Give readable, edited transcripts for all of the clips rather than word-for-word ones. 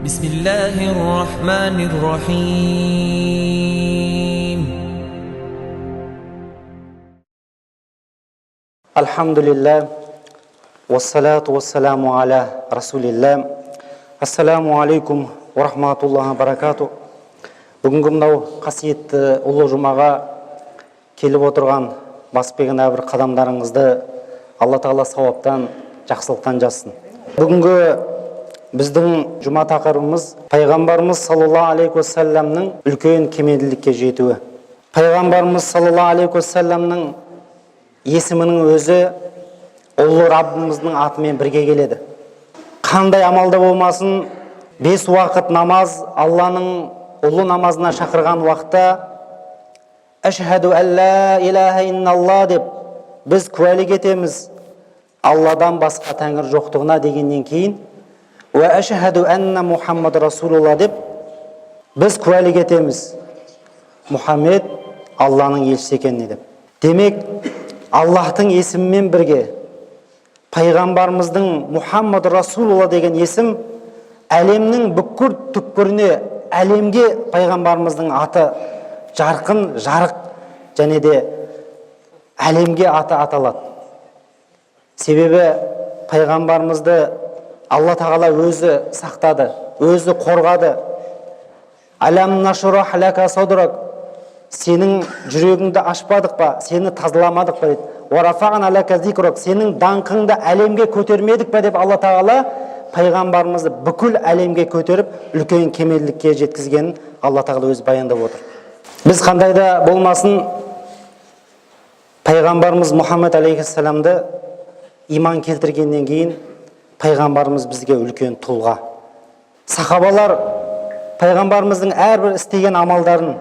بسم الله الرحمن الرحيم الحمد لله والصلاة والسلام على رسول الله. Ассаламу алейкум ва рахматуллахи ва баракату. Бүгінгі мынау қасиетті ұлы жұмаға келіп отырған баспеген әрбір қадамдарыңызды Алла Тағала сауаптан, жақсылықтан жазсын. Бүгінгі біздің жұма тақырыбымыз пайғамбарымыз саллаллаху алейхи уассаламның үлкен кемелдікке жетуі. Пайғамбарымыз саллаллаху алейхи уассаламның есімінің өзі ұлы Раббымыздың атымен бірге келеді. Қандай амалда болмасын, 5 уақыт намаз Алланың ұлы намазына шақырған уақытта «Ашхаду алла илаха инналла» деп біз куәлік етеміз Алладан басқа тәңір жоқтығына дегеннен кейін «Ва ашхаду анна Мухаммад Расулулла» деп біз куәлік етеміз Мұхаммед Алланың елшісі екеніне деп. Демек, Аллахтың есімімен бірге пайғамбарымыздың Мұхаммад Расулулла деген есім әлемнің бүкіл түкпіріне, әлемге пайғамбарымыздың аты жарқын, жарық және де әлемге аты аталады. Себебі пайғамбарымызды Алла Тағала өзі сақтады, өзі қорғады. Алам нашрах лака садрак, сенің жүрегіңді ашпадық па, сені тазаламадық па дейді. Уарафағана лака зикрак, сенің даңқыңды әлемге көтермедік па деп Алла Тағала пайғамбарымызды бүкіл әлемге көтеріп үлкен кемелдікке жеткізгенін Алла Тағала өзі баяндап отыр. Біз қандайда болмасын пайғамбарымыз Мұхаммед алейхиссаламды иман келтіргеннен кейін пайғамбарымыз бізге үлкен тұлға. Сахабалар пайғамбарымыздың әрбір істеген амалдарын,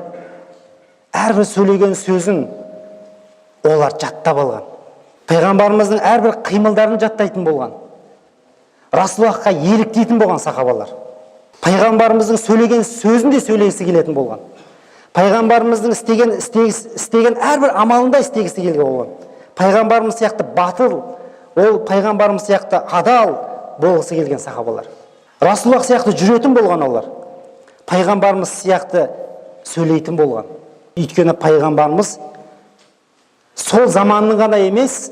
әрбір сөйлеген сөзін олар жаттап алған. Пайғамбарымыздың әрбір қимылдарын жаттайтын болған. Расулахқа еліктейтін болған сахабалар. Пайғамбарымыздың сөйлеген сөзін де сөйлегісі келетін болған. Пайғамбарымыздың істеген әрбір амалында істегісі келген болған. Пайғамбарымыз сияқты батыл, ол пайғамбарымыз сияқты адал болғысы келген сахабалар. Расулах сияқты жүретін болған олар. Пайғамбарымыз сияқты сөйлейтін болған. Өйткені пайғамбарымыз сол заманның ғана емес,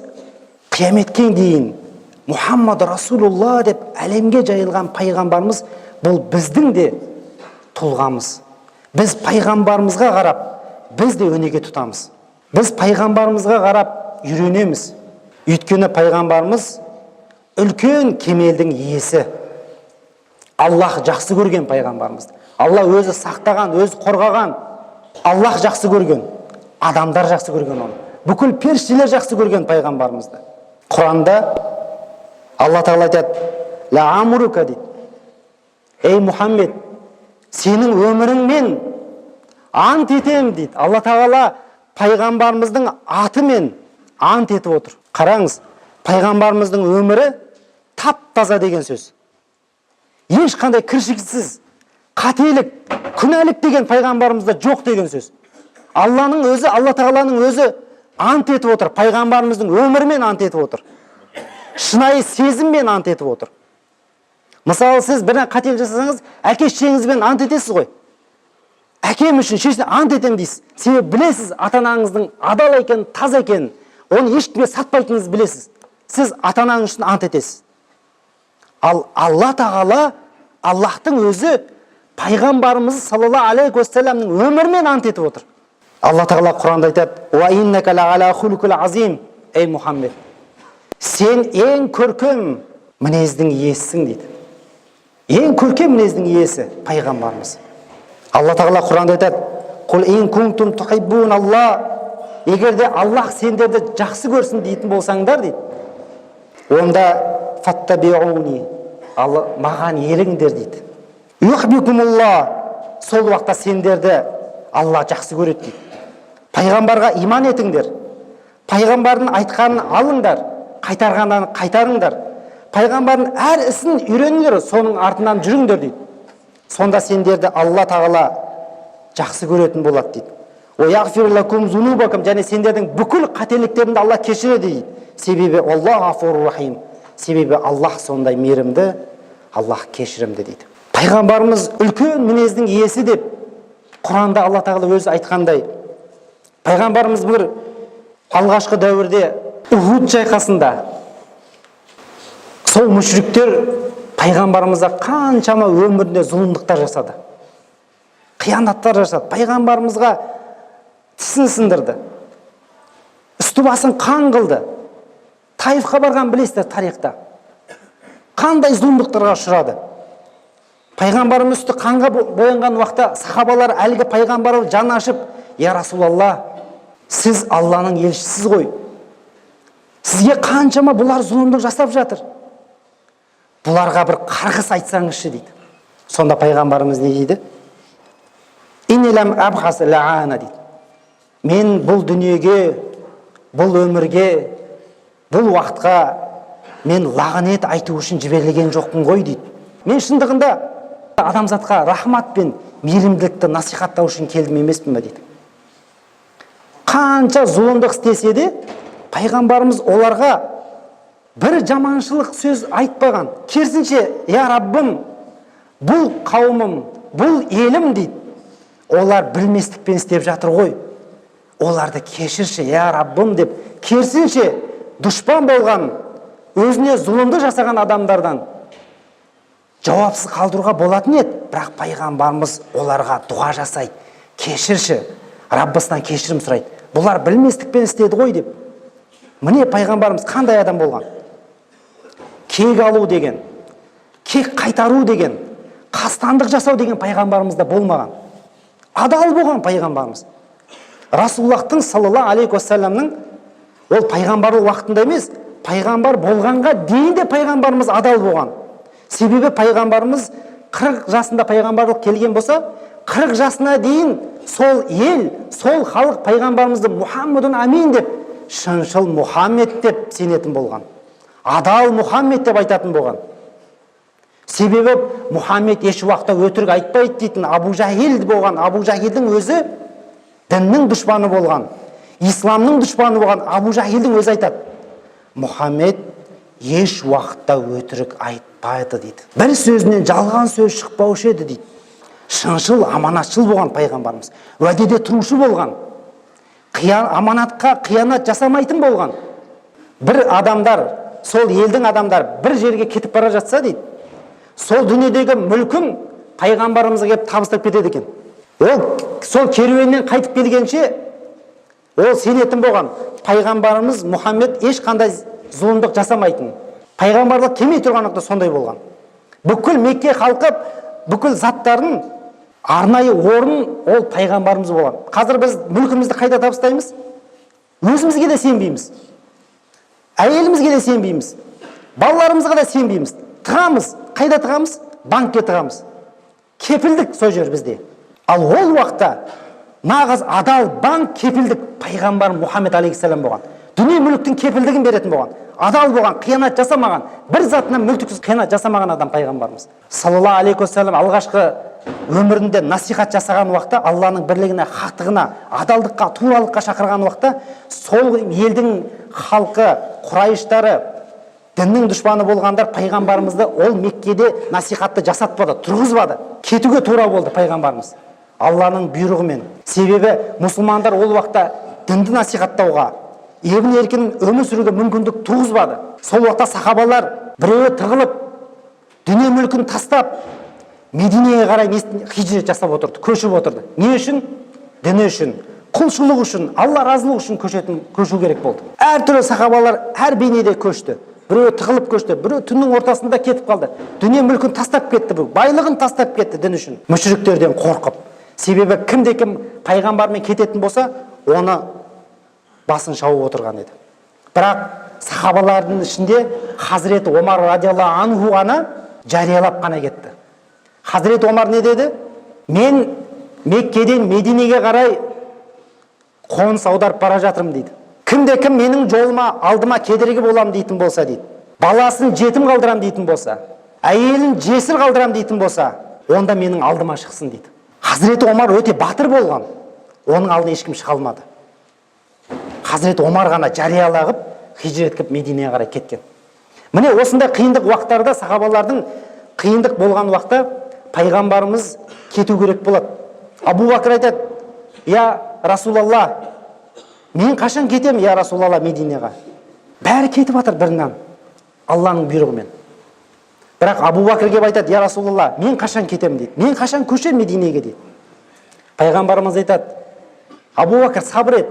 қияметке дейін Мұхаммад Расулулла деп әлемге жайылған пайғамбарымыз бұл біздің де тұлғамыз. Біз пайғамбарымызға қарап, біз де өнеге тұтамыз. Біз пайғамбарымызға қарап үйренеміз. Өйткені пайғамбарымыз үлкен кемелдің иесі. Аллах жақсы көрген пайғамбарымызды. Алла өзі сақтаған, өзі қорғаған. Аллах жақсы көрген, адамдар жақсы көрген оны. Бүкіл періштелер жақсы көрген пайғамбарымызды. Құранда Алла Тағала айтады: «Ла амрука» дейді. Ей Мұхаммед, сенің өміріңмен ант етем дейді. Алла Тағала пайғамбарымыздың атымен ант етіп отыр. Қараңыз, пайғамбарымыздың өмірі тап-таза деген сөз. Ешқандай кіршіксіз, қателік, күнәлік деген пайғамбарымызда жоқ деген сөз. Алланың өзі, Алла Тағаланың өзі ант етіп отыр. Пайғамбарымыздың өмірімен ант етіп отыр. Шынайы сезіммен ант етіп отыр. Мысалы, сіз бір қателік жасасаңыз, әке-шешеңізбен ант етесіз ғой. Әкем үшін, шешесіне ант етем дейсіз. Себебі білесіз, ата-анаңыздың адал екенін, таза екенін, оны ешкімге сатпайтыныңызды білесіз. Сіз ата-анаңыз үшін ант етесіз. Ал Алла Тағала, Аллахтың өзі пайғамбарымыз саллаллаху алейхи уассаламның өмірімен ант етіп отыр. Алла Тағала Құранда айтады: «Ва иннака ла'ала хулукил азим». Ей Мұхаммед, сен ең көркем мінездің иесісің дейді. Ең көркем мінездің иесі пайғамбарымыз. Алла Тағала Құранда айтады: «Қул ин кунтум тухиббун Алла». Егер де Аллах сендерді жақсы көрсін дейтін болсаңдар дейді, онда фаттабиуни, маған еріңдер дейді. Юхбикумулла, сол уақытта сендерді Алла жақсы көреді дейді. Пайғамбарға иман етіңдер. Пайғамбардың айтқанын алыңдар, қайтарғанын қайтарыңдар. Пайғамбардың әр ісін үйреніңдер, соның артынан жүріңдер дейді. Сонда сендерді Алла Тағала жақсы көретін болады дейді. Ояғфир лакум зунубакум, және сендердің бүкіл қателіктеріңді Алла кешіреді дейді. Себебі Аллах ғафур рахим. Себебі Аллах сондай мейірімді, Аллах кешірімді дейді. Пайғамбарымыз үлкен мінездің иесі деп Құранда Алла тағала өзі айтқандай. Пайғамбарымыз бір алғашқы дәуірде Ухуд шайқасында сол мүшриктер пайғамбарымызға қаншама өмірінде зұлымдықтар жасады, қиянаттар жасады, пайғамбарымызға тісін сындырды, үсті басын қан қылды. Таифқа барған білесіздер тарихта. Қандай зұлымдықтарға ұшырады. Пайғамбарымыз үсті қанға боянған уақытта сахабалар әлгі пайғамбарға жаны ашып, «Я Расулалла, сіз Алланың елшісіз ғой. Сізге қаншама бұлар зұлымдық жасап жатыр. Бұларға бір қарғыс айтсаңызшы» дейді. Сонда пайғамбарымыз не дейді? «Иннелам абхас лаана» дейді. Мен бұл дүниеге, бұл өмірге, бұл уақытқа мен лағынет айту үшін жіберілген жоқпын ғой дейді. Мен шындығында адамзатқа рахмат пен мейірімділікті насихаттау үшін келдім емеспін бе дейді. Қанша зұлымдық істесе де пайғамбарымыз оларға бір жаманшылық сөз айтпаған. Керісінше, «Я Раббым, бұл қауымым, бұл елім» дейді. Олар білместікпен істеп жатыр ғой. Оларды кешірші, «Я Раббым» деп, керісінше дұшпан болған, өзіне зұлымдық жасаған адамдардан жауапсыз қалдыруға болатын еді. Бірақ пайғамбарымыз оларға дұға жасайды, кешірші, Раббысынан кешірім сұрайды. Бұлар білместікпен істеді ғой деп. Міне пайғамбарымыз қандай адам болған. Кек алу деген, кек қайтару деген, қастандық жасау деген пайғамбарымызда болмаған. Адал болған пайғамбарымыз. Расуллахтың саллаллаху алейхи уассаламның ол пайғамбарлық уақытында емес, пайғамбар болғанға дейін де пайғамбарымыз адал болған. Себебі пайғамбарымыз 40 жасында пайғамбарлық келген болса, 40 жасына дейін сол ел, сол халық пайғамбарымызды Мұхаммедун Амин деп, шыншыл Мұхаммед деп сенетін болған. Адал Мұхаммед деп айтатын болған. Себебі Мұхаммед еш уақытта өтірік айтпайды дейтін Абу Жахил болған. Абу Жахилдің өзі діннің дұшпаны болған, исламның дұшпаны болған Абу Жахилдің өзі айтады: Мұхаммед еш уақытта өтірік айтпайды дейді. Бір сөзінен жалған сөз шықпаушы еді дейді. Шыншыл, аманатшыл болған пайғамбарымыз. Уәдеде тұрушы болған. Аманатқа қиянат жасамайтын болған. Бір адамдар, сол елдің адамдар бір жерге кетіп бара жатса дейді, сол дүниедегі мүлкін пайғамбарымызға келіп табыстап кетеді екен. Ол сол керуеннен қайтып келгенше ол сенетін болған. Пайғамбарымыз Мұхаммед ешқандай зұлымдық жасамайтын. Пайғамбарлық келмей тұрған уақытта сондай болған. Бүкіл Мекке халқы бүкіл заттарын арнайы орын ол пайғамбарымыз болған. Қазір біз мүлкімізді қайда табыстаймыз? Өзімізге де сенбейміз. Әйелімізге де сенбейміз. Балаларымызға да сенбейміз. Тығамыз. Қайда тығамыз? Банкке тығамыз. Кепілдік сол жер бізде. Ал ол уақытта нағыз адал банк кепілдік пайғамбар Мұхаммед алейхиссалам болған. Дүние мүліктің кепілдігін беретін болған. Адал болған, қиянат жасамаған, бір затынан мүлтіксіз қиянат жасамаған адам пайғамбарымыз. Саллаллаху алейхи уассалам алғашқы өмірінде насихат жасаған уақытта, Алланың бірлігіне, хақтығына, адалдыққа, туралыққа шақырған уақытта, сол елдің халқы, құрайыштары, діннің дұшпаны болғандар пайғамбарымызды ол Меккеде насихатты жасатпады, тұрғызбады. Кетуге тура болды пайғамбарымыз Алланың бұйрығымен. Себебі мұсылмандар ол уақытта дінді насихаттауға, емін еркін өмір сүруге мүмкіндік туғызбады. Сол уақытта сахабалар біреуі тығылып, дүние мүлкін тастап, Мединеге қарай хижрет жасап отырды, көшіп отырды. Не үшін? Діні үшін, құлшылық үшін, Алла разылығы үшін көшу керек болды. Әртүрлі сахабалар әр бейнеде көшті. Біреуі тығылып көшті, біреуі түннің ортасында кетіп қалды. Дүние мүлкін тастап кетті, байлығын тастап кетті дін үшін. Мүшриктерден қорқып. Себебі кімде-кім пайғамбармен кететін болса, оны басын шауып отырған еді. Бірақ сахабалардың ішінде Хазіреті Омар радиаллаху анху ғана жариялап қана кетті. Хазіреті Омар не деді? Мен Меккеден Мединеге қарай қоныс аударып бара жатырмын дейді. Кімде-кім менің жолыма, алдыма кедергі болам дейтін болса дейді, баласын жетім қалдырам дейтін болса, әйелін жесір қалдырам дейтін болса, онда менің алдыма шықсын дейді. Хазіреті Омар өте батыр болған. Оның алдына ешкім шыға алмады. Хазіреті Омар ғана жариялағып, хижрет қылып Мединеге қарай кеткен. Міне осындай қиындық уақыттарда сахабалардың қиындық болған уақытта пайғамбарымыз кету керек болады. Абу Бакр айтады: "Я Расулалла, мен қашан кетем, я Расулалла, Мединаға?" Бәрі кетіп жатыр бірінен, Алланың бұйрығымен. Бірақ Абу Бакр келіп айтады: "Я Расулалла, мен қашан кетем?" дейді. "Мен қашан көшем Мединеге?" дейді. Пайғамбарымыз айтады: "Абу Бакр, сабыр ет.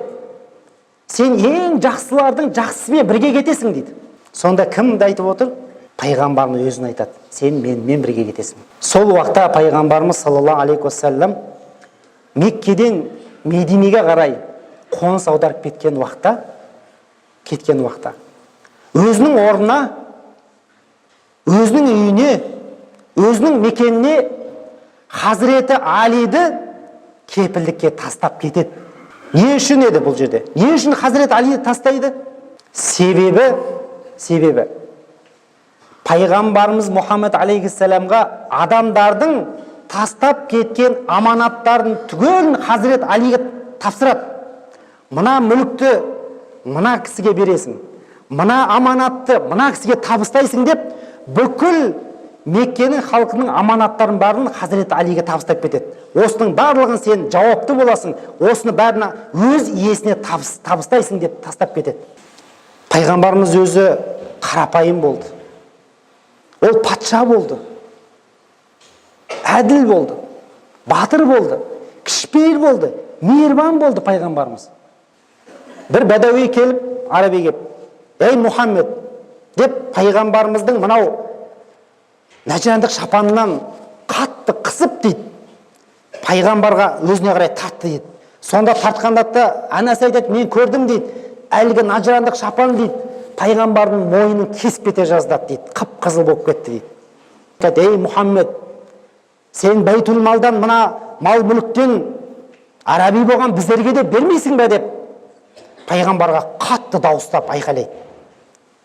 Сен ең жақсылардың жақсысымен бірге кетесің" дейді. Сонда кімді айтып отыр? Пайғамбарымыз өзін айтады: "Сен менімен бірге кетесің." Сол уақытта пайғамбарымыз саллаллаху алейхи уассалам Меккеден Мединеге қарай қоныс аударып кеткен уақытта өзінің орнына, өзінің үйіне, өзінің мекеніне Хазіреті Алиді кепілдікке тастап кетеді. Не үшін еді бұл жерде? Не үшін Хазіреті Алиді тастайды? Себебі пайғамбарымыз Мұхаммед алейхиссаламға адамдардың тастап кеткен аманаттарын түгелін Хазірет Алиге тапсырады. Мына мүлікті мына кісіге бересің, мына аманатты мына кісіге табыстайсың деп, бүкіл Меккенің халқының аманаттарын барын Хазірет Алиге табыстап кетеді. Осының барлығын сен жауапты боласың, осыны бәріне өз иесіне табыстайсың деп тастап кетеді. Пайғамбарымыз өзі қарапайым болды. Ол патша болды, әділ болды, батыр болды, кішіпейіл болды, мейірбан болды пайғамбарымыз. Бір бәдәуи келіп, араби келіп: "Ей Мұхаммед" деп, пайғамбарымыздың мынау нәжірандық шапанынан қатты қысып дейді, пайғамбарға өзіне қарай тартты дейді. Сонда тартқанда да Анас айтады: "Мен көрдім" дейді, әлгі нәжірандық шапан дейді, пайғамбардың мойнын кесіп кете жаздады дейді, қып-қызыл болып кетті дейді. "Ей Мұхаммед, сен бәйтул малдан, мына мал мүліктен араби болған біздерге де бермейсің бе?" деп пайғамбарға қатты дауыстап айқайлайды.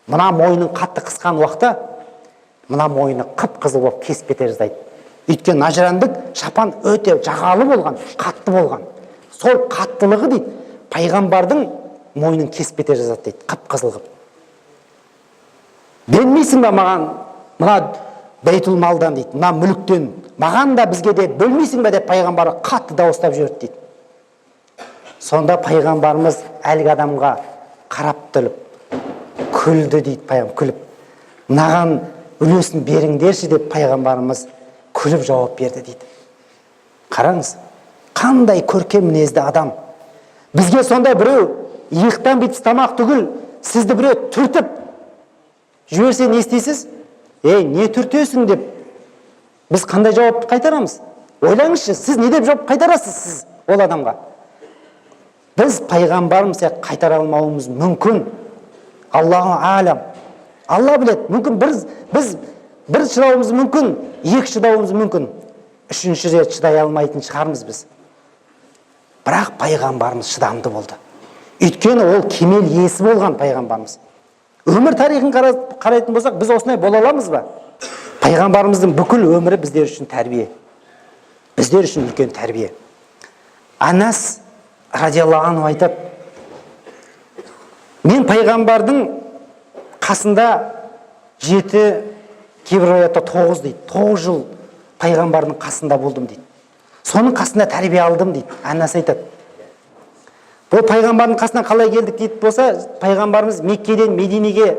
Мына мойнын қатты қысқан уақытта мына мойны қып-қызыл болып кесіп кете жаздайды. Өйткені нәжірандық шапан өте жағалы болған, қатты болған. Сол қаттылығы дейді, пайғамбардың мойнын кесіп кете жаздады дейді, қып-қызыл қып. "Бермейсің ба маған мына бәйтул малдан" дейді, "мына мүліктен маған да бізге де бөлмейсің бе?" деп пайғамбарға қатты дауыстап жіберді дейді. Сонда пайғамбарымыз әлгі адамға қарап тұрып күлді дейді, күліп: "Мынаған үлесін беріңдерші" деп пайғамбарымыз күліп жауап берді дейді. Қараңыз, қандай көркем мінезді адам. Бізге сондай біреу иықтан бүйтіп тамақ түгіл, сізді біреу түртіп жіберсе не істейсіз? "Ей, не түртесің?" деп біз қандай жауап қайтарамыз? Ойлаңызшы, сіз не деп жауап қайтарасыз сіз ол адамға? Біз пайғамбарымыз қайтара алмауымыз мүмкін. Аллаху алам. Алла біледі. Мүмкін біз бір шыдауымыз мүмкін, екі шыдауымыз мүмкін, үшінші рет шыдай алмайтын шығармыз біз. Бірақ пайғамбарымыз шыдамды болды. Өйткені ол кемел иесі болған пайғамбарымыз. Өмір тарихын қарайтын болсақ, біз осындай бола аламыз ба? Пайғамбарымыздың бүкіл өмірі біздер үшін тәрбие. Біздер үшін үлкен тәрбие. Анас радиаллаху анху айтады: "Мен пайғамбардың қасында 7, кейбір аятта 9 дейді, 9 жыл пайғамбардың қасында болдым" дейді. "Соның қасында тәрбие алдым" дейді. Анас айтады. Бұл пайғамбардың қасына қалай келдік дейді болса, пайғамбарымыз Меккеден Мединеге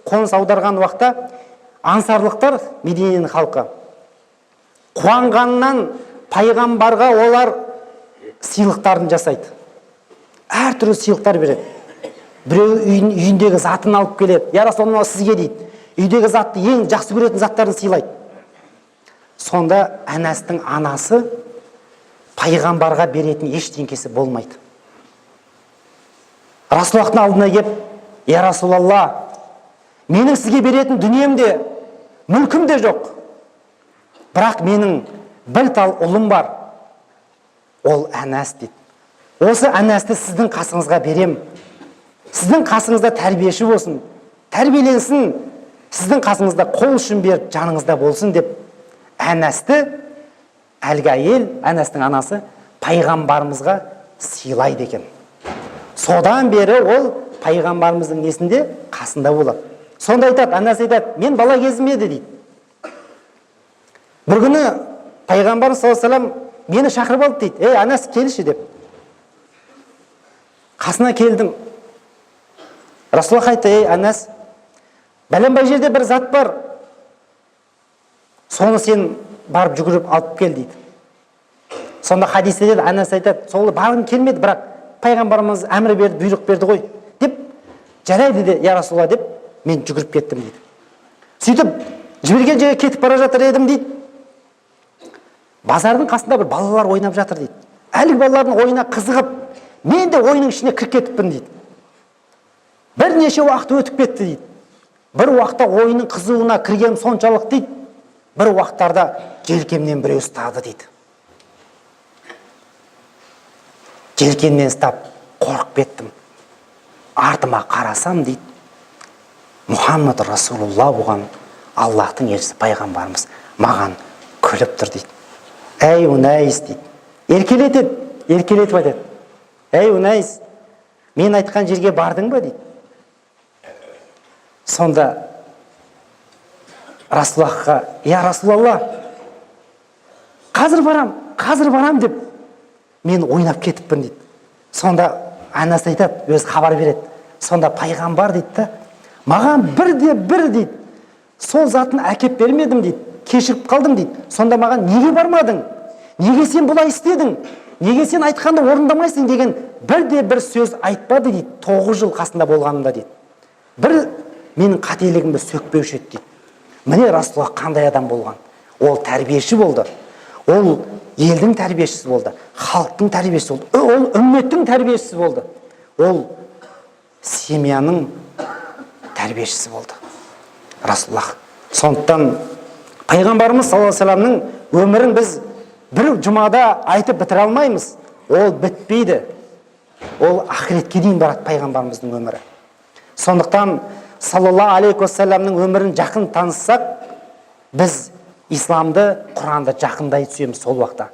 қоныс аударған уақытта ансарлықтар, Мединенің халқы, қуанғаннан пайғамбарға олар сыйлықтарын жасайды. Әртүрлі сыйлықтар береді. Біреу үйіндегі затын алып келеді: "Я Расулалла, сізге" дейді, "үйдегі затты, ең жақсы көретін заттарын сыйлайды." Сонда Анастың анасы пайғамбарға беретін ештеңкесі болмайды. Расулаллахтың алдына келіп: "Я Расулалла, менің сізге беретін дүнием де, мүлкім де жоқ. Бірақ менің бір тал ұлым бар. Ол Анас" дейді. "Осы Анасты сіздің қасыңызға берем. Сіздің қасыңызда тәрбиеші болсын, тәрбиеленсін, сіздің қасыңызда қол ұшын беріп жаныңызда болсын" деп Анасты, әлгі әйел, Анастың анасы, пайғамбарымызға сыйлайды екен. Содан бері ол пайғамбарымыздың несінде қасында болады. Сонда айтады, Анас айтады: "Мен бала кезім еді" дейді. "Бір күні пайғамбарымыз саллаллаху алейхи вассалам мені шақырып алды дейді. Ей Анас, келші деп. Қасына келдім. Расулаллах айтты: ей Анас, бәленбай жерде бір зат бар, соны сен барып жүгіріп алып кел дейді. Сонда хадисте деді, Анас айтады: сол барғым келмеді, бірақ пайғамбарымыз әмір берді, бұйрық берді ғой деп, жарайды деді, я Расулалла деп, мен жүгіріп кеттім дейді. Сөйтіп жіберген жерге кетіп бара жатыр едім дейді. Базардың қасында бір балалар ойнап жатыр дейді. Әлгі балалардың ойына қызығып, мен де ойынның ішіне кіріп кетіппін дейді. Бірнеше уақыт өтіп кетті дейді. Бір уақытта ойынның қызуына кіргенім соншалық дейді, бір уақыттарда желкемнен біреу ұстады дейді. Желкемнен ұстап қорқып кеттім. Артыма қарасам дейді, Мұхаммад Расулулла болған Аллахтың елшісі пайғамбарымыз маған күліп тұр дейді. Әй Унайс дейді. Еркелетіп айтады. Әй Унайс, мен айтқан жерге бардың ба дейді. Сонда Расулаллахқа: я Расулалла, қазір барам деп мен ойнап кетіппін дейді. Сонда Анас айтады, өзі хабар береді. Сонда пайғамбар дейді да, маған бір дейді, сол затын әкеп бермедім дейді, кешіріп қалдым дейді. Сонда маған неге бармадың? Неге сен бұлай істедің? Неге сен айтқанды орындамайсың деген бір сөз айтпады дейді, 9 жыл қасында болғанымда дейді. Бір менің қателігімді сөкпеуші еді дейді. Міне Расулаллах қандай адам болған. Ол тәрбиеші болды. Ол елдің тәрбиешісі болды. Халықтың тәрбиешісі болды. Ол үмметтің тәрбиешісі болды. Ол семьяның тәрбиешісі болды. Расулаллах. Сондықтан пайғамбарымыз саллаллаху алейхи вассаламның өмірін біз бір жұмада айтып бітіре алмаймыз. Ол бітпейді. Ол ақыретке дейін барады пайғамбарымыздың өмірі. Сондықтан саллаллаху алейхи вассаламның өмірін жақын таныссақ, біз исламды, Құранды жақындай түсеміз сол уақытта.